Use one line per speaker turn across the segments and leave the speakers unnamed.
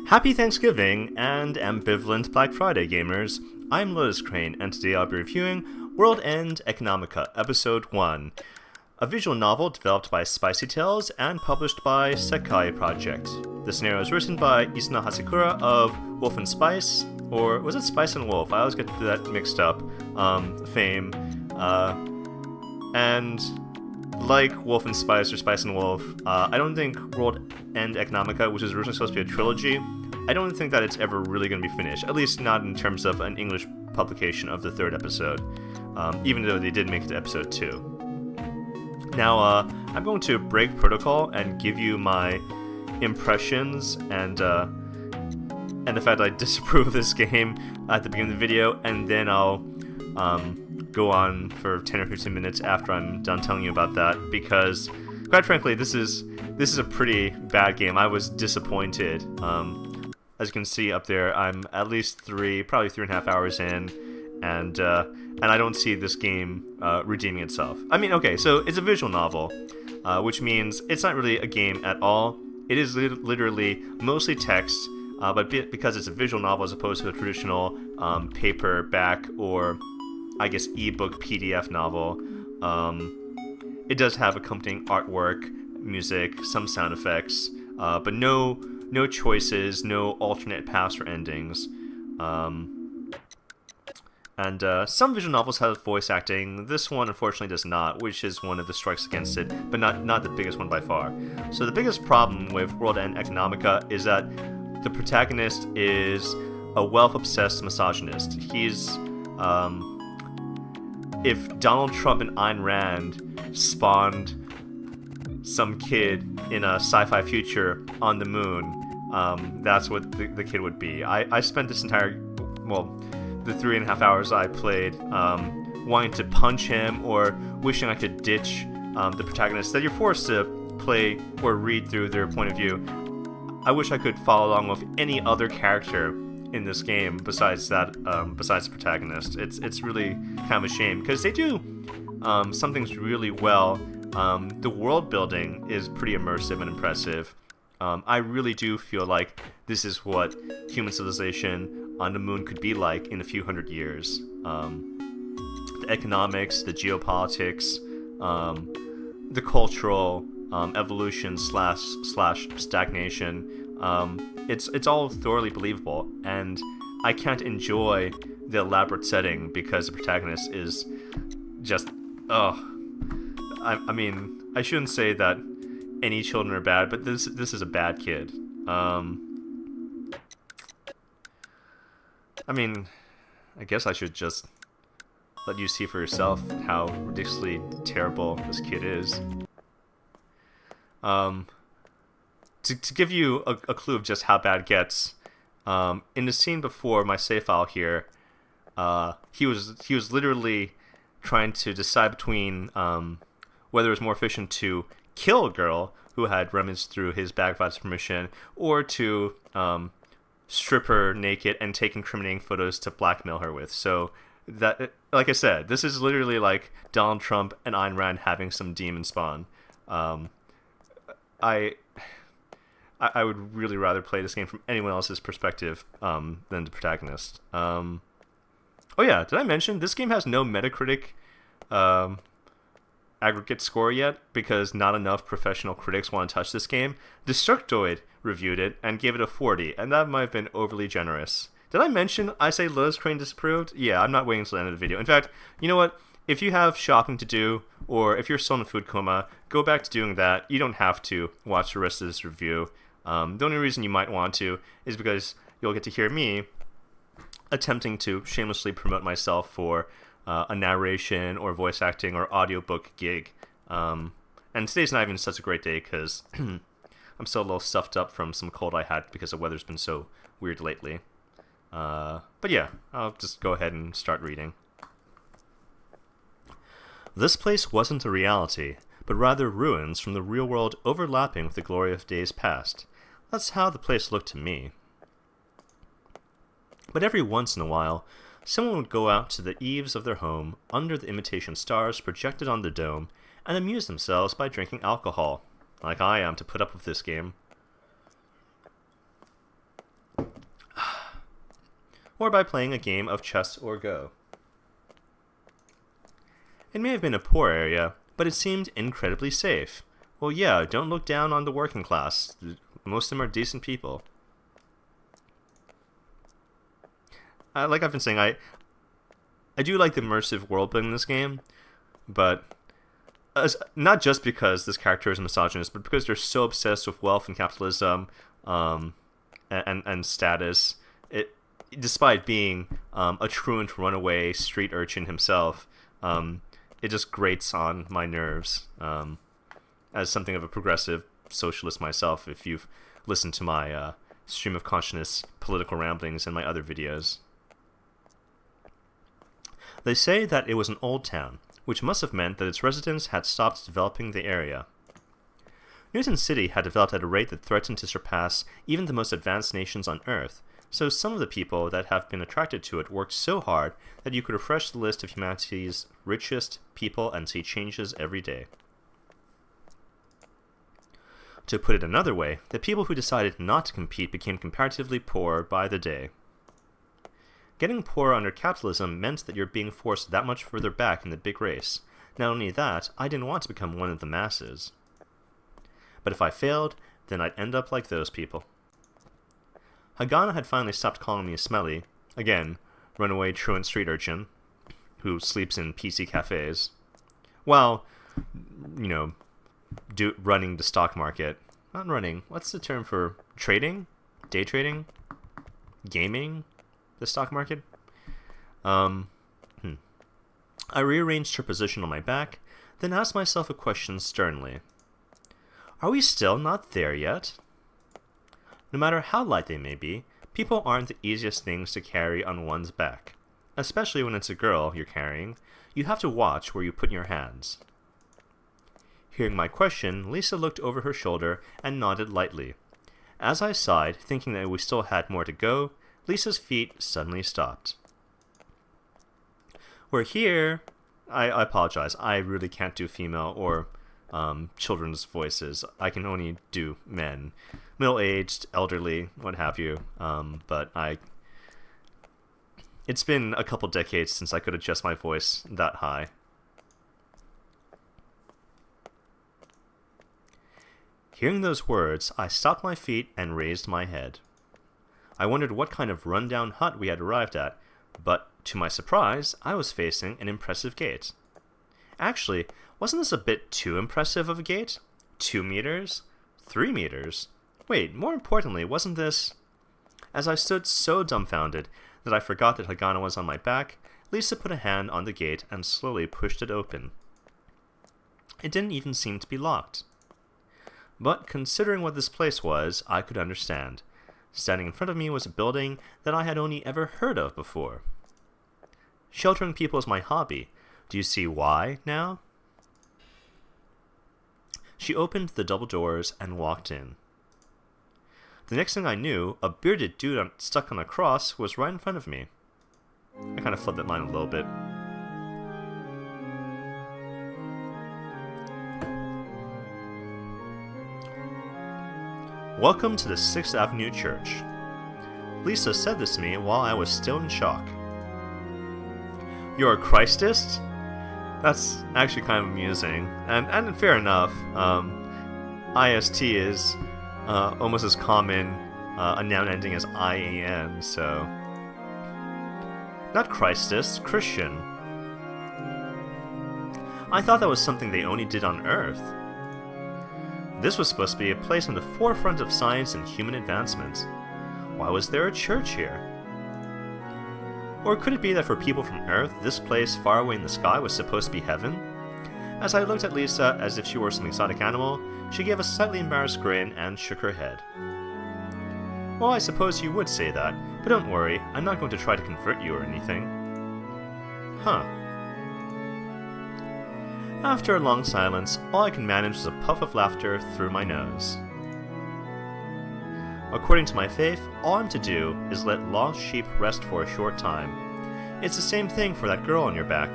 Happy Thanksgiving and ambivalent Black Friday, gamers. I'm LotusCrane, and today I'll be reviewing World End ECONOMiCA, episode 1, a visual novel developed by Spicy Tales and published by Sekai Project. The scenario is written by Isuna Hasekura of Wolf and Spice, or was it Spice and Wolf? I always get that mixed up. Fame. And like Wolf and Spice or Spice and Wolf, I don't think World End ECONOMiCA, which is originally supposed to be a trilogy, I don't think that it's ever really going to be finished, at least not in terms of an English publication of the third episode, even though they did make it to episode 2. Now, I'm going to break protocol and give you my impressions and the fact that I disapprove of this game at the beginning of the video, and then I'll go on for 10 or 15 minutes after I'm done telling you about that, because quite frankly this is a pretty bad game. I was disappointed. As you can see up there, I'm at least probably 3.5 hours in, and I don't see this game redeeming itself. I mean, okay, so it's a visual novel, which means it's not really a game at all. It is literally mostly text, but because it's a visual novel as opposed to a traditional paperback or I guess ebook PDF novel, it does have accompanying artwork, music, some sound effects, but no choices, no alternate paths or endings. And some visual novels have voice acting. This one unfortunately does not, which is one of the strikes against it, but not the biggest one by far. So the biggest problem with World End ECONOMiCA is that the protagonist is a wealth-obsessed misogynist. He's if Donald Trump and Ayn Rand spawned some kid in a sci-fi future on the moon, that's what the kid would be. I spent this entire, the 3.5 hours I played wanting to punch him or wishing I could ditch the protagonist, that you're forced to play or read through their point of view. I wish I could follow along with any other character in this game besides the protagonist. It's really kind of a shame, because they do some things really well. The world building is pretty immersive and impressive. I really do feel like this is what human civilization on the moon could be like in a few hundred years. The economics, the geopolitics, the cultural evolution slash stagnation. It's all thoroughly believable, and I can't enjoy the elaborate setting because the protagonist is just, I mean, I shouldn't say that any children are bad, but this is a bad kid. I mean, I guess I should just let you see for yourself how ridiculously terrible this kid is. To give you a clue of just how bad it gets, in the scene before my save file here, he was literally trying to decide between whether it was more efficient to kill a girl who had rummaged through his bag without his permission, or to strip her naked and take incriminating photos to blackmail her with. So that, like I said, this is literally like Donald Trump and Ayn Rand having some demon spawn. I would really rather play this game from anyone else's perspective than the protagonist. Oh yeah, did I mention this game has no Metacritic aggregate score yet, because not enough professional critics want to touch this game. Destructoid reviewed it and gave it a 40, and that might have been overly generous. Did I mention I say LotusCrane disapproved? Yeah, I'm not waiting until the end of the video. In fact, you know what? If you have shopping to do, or if you're still in a food coma, go back to doing that. You don't have to watch the rest of this review. The only reason you might want to is because you'll get to hear me attempting to shamelessly promote myself for a narration or voice acting or audiobook gig. And today's not even such a great day because I'm still a little stuffed up from some cold I had because the weather's been so weird lately. But yeah, I'll just go ahead and start reading. This place wasn't a reality, but rather ruins from the real world overlapping with the glory of days past. That's how the place looked to me. But every once in a while, someone would go out to the eaves of their home, under the imitation stars projected on the dome, and amuse themselves by drinking alcohol, like I am to put up with this game. or by playing a game of chess or Go. It may have been a poor area, but it seemed incredibly safe. Well, yeah, don't look down on the working class. Most of them are decent people. Like I've been saying, I do like the immersive world building in this game, but not just because this character is a misogynist, but because they're so obsessed with wealth and capitalism and status. Despite being a truant runaway street urchin himself, it just grates on my nerves. As something of a progressive socialist myself, if you've listened to my stream of consciousness political ramblings and my other videos. They say that it was an old town, which must have meant that its residents had stopped developing the area. Newton City had developed at a rate that threatened to surpass even the most advanced nations on Earth, so some of the people that have been attracted to it worked so hard that you could refresh the list of humanity's richest people and see changes every day. To put it another way, the people who decided not to compete became comparatively poor by the day. Getting poorer under capitalism meant that you're being forced that much further back in the big race. Not only that, I didn't want to become one of the masses. But if I failed, then I'd end up like those people. Haganah had finally stopped calling me smelly, again, runaway truant street urchin, who sleeps in PC cafes, while, running the stock market. Not running, what's the term for trading? Day trading? Gaming? The stock market? I rearranged her position on my back, then asked myself a question sternly. Are we still not there yet? No matter how light they may be, people aren't the easiest things to carry on one's back. Especially when it's a girl you're carrying, you have to watch where you put your hands. Hearing my question, Lisa looked over her shoulder and nodded lightly. As I sighed, thinking that we still had more to go, Lisa's feet suddenly stopped. We're here. I apologize. I really can't do female or children's voices. I can only do men. Middle-aged, elderly, what have you. It's been a couple decades since I could adjust my voice that high. Hearing those words, I stopped my feet and raised my head. I wondered what kind of rundown hut we had arrived at, but to my surprise, I was facing an impressive gate. Actually, wasn't this a bit too impressive of a gate? 2 meters? 3 meters? Wait, more importantly, wasn't this... As I stood so dumbfounded that I forgot that Haganah was on my back, Lisa put a hand on the gate and slowly pushed it open. It didn't even seem to be locked. But considering what this place was, I could understand. Standing in front of me was a building that I had only ever heard of before. Sheltering people is my hobby. Do you see why now? She opened the double doors and walked in. The next thing I knew, a bearded dude stuck on a cross was right in front of me. I kind of flipped that line a little bit. Welcome to the 6th Avenue Church. Lisa said this to me while I was still in shock. You're a Christist? That's actually kind of amusing, and fair enough. IST is almost as common a noun ending as IAN, so... Not Christist, Christian. I thought that was something they only did on Earth. This was supposed to be a place on the forefront of science and human advancement. Why was there a church here? Or could it be that for people from Earth, this place far away in the sky was supposed to be heaven? As I looked at Lisa as if she were some exotic animal, she gave a slightly embarrassed grin and shook her head. Well, I suppose you would say that, but don't worry, I'm not going to try to convert you or anything. Huh. After a long silence, all I could manage was a puff of laughter through my nose. According to my faith, all I'm to do is let lost sheep rest for a short time. It's the same thing for that girl on your back.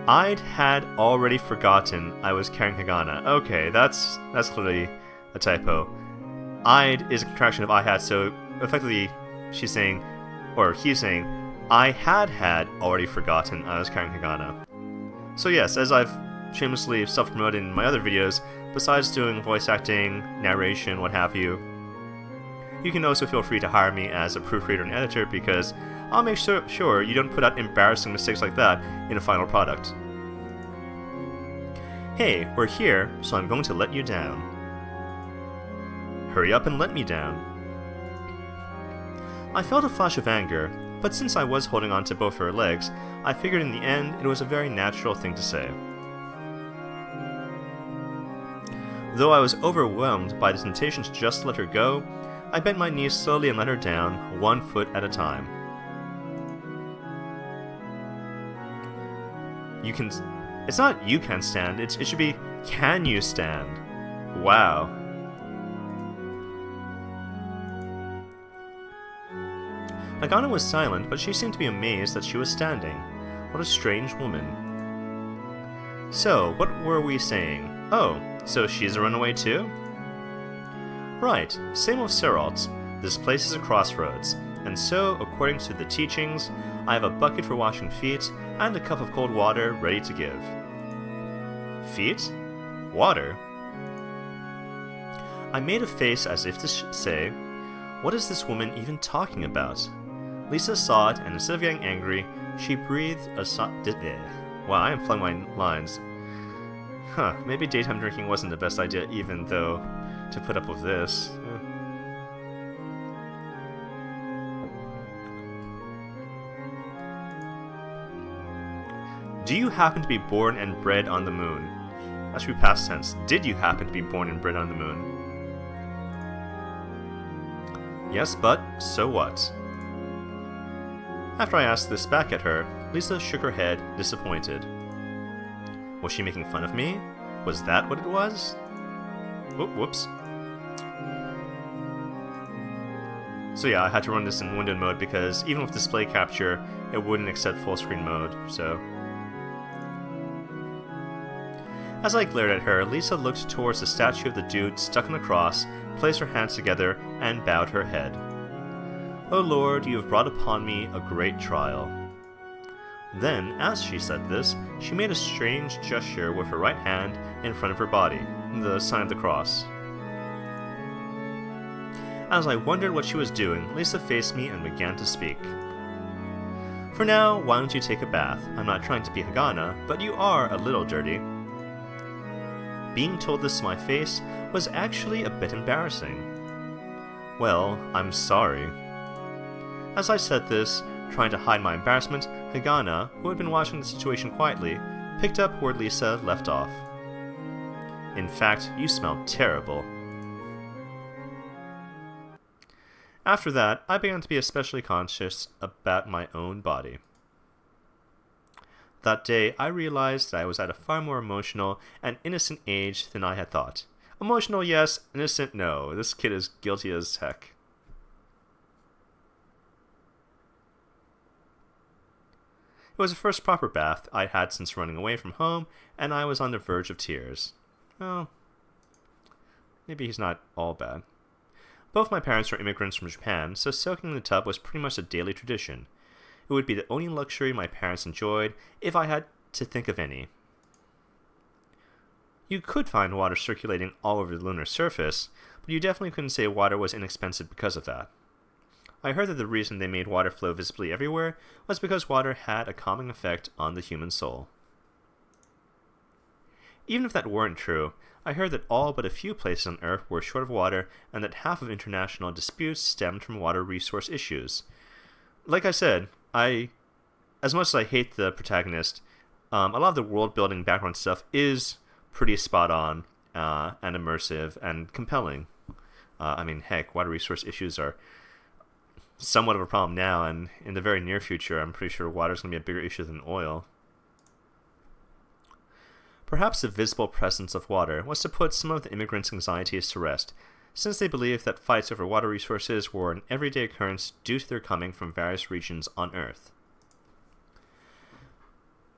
I'd had already forgotten I was carrying Haganah. Okay, that's clearly a typo. I'd is a contraction of I had, so effectively he's saying, I had already forgotten I was carrying Hagana. So yes, as I've shamelessly self-promoted in my other videos, besides doing voice acting, narration, what have you, you can also feel free to hire me as a proofreader and editor, because I'll make sure you don't put out embarrassing mistakes like that in a final product. Hey, we're here, so I'm going to let you down. Hurry up and let me down. I felt a flash of anger, but since I was holding on to both her legs, I figured in the end it was a very natural thing to say. Though I was overwhelmed by the temptation to just let her go, I bent my knees slowly and let her down, 1 foot at a time. It's not you can stand, it should be can you stand. Wow. Hagana was silent, but she seemed to be amazed that she was standing. What a strange woman. So, what were we saying? Oh, so she's a runaway too? Right, same with Seralt. This place is a crossroads, and so, according to the teachings, I have a bucket for washing feet and a cup of cold water ready to give. Feet? Water? I made a face as if to say, what is this woman even talking about? Lisa saw it, and instead of getting angry, she breathed a Wow, I am flung my lines. Huh, maybe daytime drinking wasn't the best idea even though to put up with this. Do you happen to be born and bred on the moon? That should be past tense. Did you happen to be born and bred on the moon? Yes, but so what? After I asked this back at her, Lisa shook her head, disappointed. Was she making fun of me? Was that what it was? Whoops. So yeah, I had to run this in windowed mode because even with display capture, it wouldn't accept full screen mode, so... As I glared at her, Lisa looked towards the statue of the dude stuck on the cross, placed her hands together, and bowed her head. O Lord, you have brought upon me a great trial. Then, as she said this, she made a strange gesture with her right hand in front of her body, the sign of the cross. As I wondered what she was doing, Lisa faced me and began to speak. For now, why don't you take a bath? I'm not trying to be Hagana, but you are a little dirty. Being told this to my face was actually a bit embarrassing. Well, I'm sorry. As I said this, trying to hide my embarrassment, Hagana, who had been watching the situation quietly, picked up where Lisa left off. In fact, you smell terrible. After that, I began to be especially conscious about my own body. That day, I realized that I was at a far more emotional and innocent age than I had thought. Emotional, yes. Innocent, no. This kid is guilty as heck. It was the first proper bath I'd had since running away from home, and I was on the verge of tears. Well, maybe he's not all bad. Both my parents were immigrants from Japan, so soaking in the tub was pretty much a daily tradition. It would be the only luxury my parents enjoyed, if I had to think of any. You could find water circulating all over the lunar surface, but you definitely couldn't say water was inexpensive because of that. I heard that the reason they made water flow visibly everywhere was because water had a calming effect on the human soul. Even if that weren't true, I heard that all but a few places on Earth were short of water and that half of international disputes stemmed from water resource issues. Like I said, as much as I hate the protagonist, a lot of the world-building background stuff is pretty spot-on and immersive and compelling. I mean, heck, water resource issues are somewhat of a problem now, and in the very near future, I'm pretty sure water is going to be a bigger issue than oil. Perhaps the visible presence of water was to put some of the immigrants' anxieties to rest, since they believed that fights over water resources were an everyday occurrence due to their coming from various regions on Earth.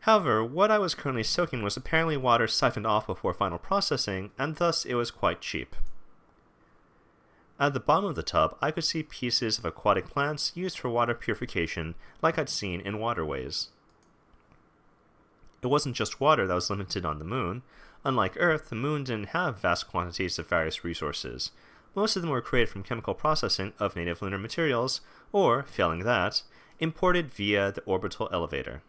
However, what I was currently soaking was apparently water siphoned off before final processing, and thus it was quite cheap. At the bottom of the tub, I could see pieces of aquatic plants used for water purification like I'd seen in waterways. It wasn't just water that was limited on the moon. Unlike Earth, the moon didn't have vast quantities of various resources. Most of them were created from chemical processing of native lunar materials, or, failing that, imported via the orbital elevator.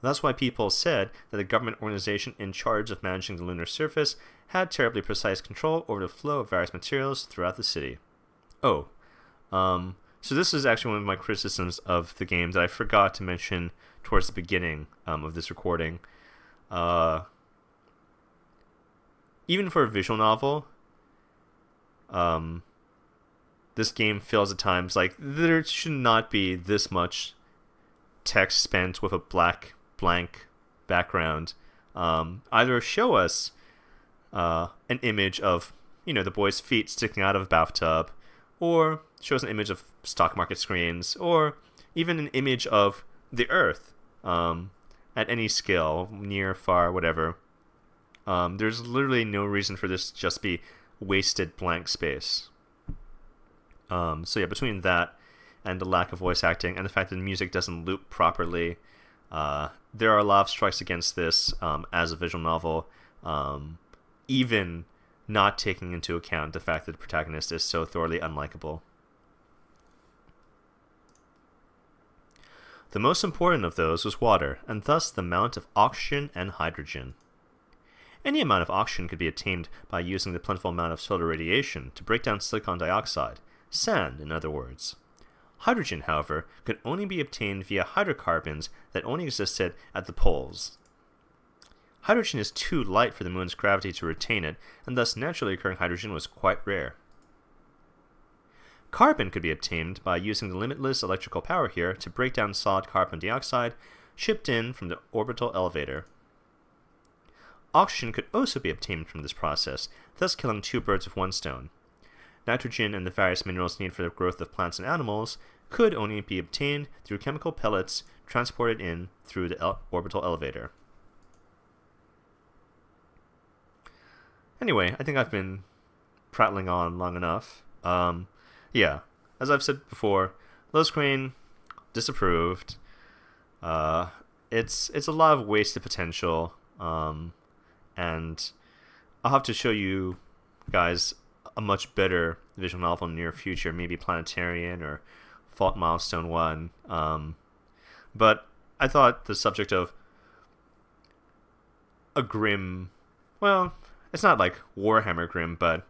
That's why people said that the government organization in charge of managing the lunar surface had terribly precise control over the flow of various materials throughout the city. So this is actually one of my criticisms of the game that I forgot to mention towards the beginning of this recording. Even for a visual novel, this game feels at times like there should not be this much text spent with a blank background. Either show us an image of, the boy's feet sticking out of a bathtub, or show us an image of stock market screens, or even an image of the Earth at any scale, near, far, whatever. There's literally no reason for this to just be wasted blank space. Between that and the lack of voice acting and the fact that the music doesn't loop properly, there are a lot of strikes against this as a visual novel, even not taking into account the fact that the protagonist is so thoroughly unlikable. The most important of those was water, and thus the amount of oxygen and hydrogen. Any amount of oxygen could be attained by using the plentiful amount of solar radiation to break down silicon dioxide, sand in other words. Hydrogen, however, could only be obtained via hydrocarbons that only existed at the poles. Hydrogen is too light for the moon's gravity to retain it, and thus naturally occurring hydrogen was quite rare. Carbon could be obtained by using the limitless electrical power here to break down solid carbon dioxide shipped in from the orbital elevator. Oxygen could also be obtained from this process, thus killing two birds with one stone. Nitrogen and the various minerals needed for the growth of plants and animals could only be obtained through chemical pellets transported in through the orbital elevator. Anyway, I think I've been prattling on long enough. As I've said before, LotusCrane disapproved. It's a lot of wasted potential. And I'll have to show you guys a much better visual novel in the near future, maybe Planetarian or Fault Milestone 1. But I thought the subject of a grim, well, it's not like Warhammer grim, but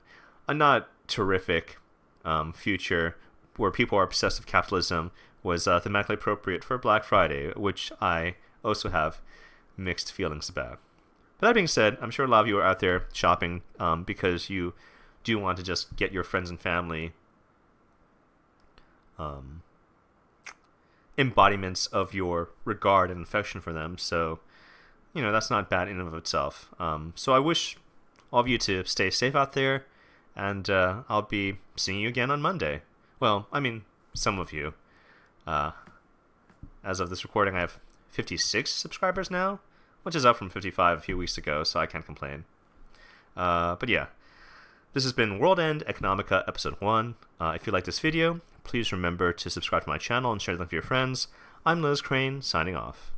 a not terrific future where people are obsessed with capitalism was thematically appropriate for Black Friday, which I also have mixed feelings about. But that being said, I'm sure a lot of you are out there shopping because you do want to just get your friends and family embodiments of your regard and affection for them. So, that's not bad in and of itself. So I wish all of you to stay safe out there, and I'll be seeing you again on Monday. Well, I mean, some of you. As of this recording, I have 56 subscribers now, which is up from 55 a few weeks ago, so I can't complain. But yeah, this has been World End Economica Episode 1. If you like this video, please remember to subscribe to my channel and share the link with your friends. I'm LotusCrane, signing off.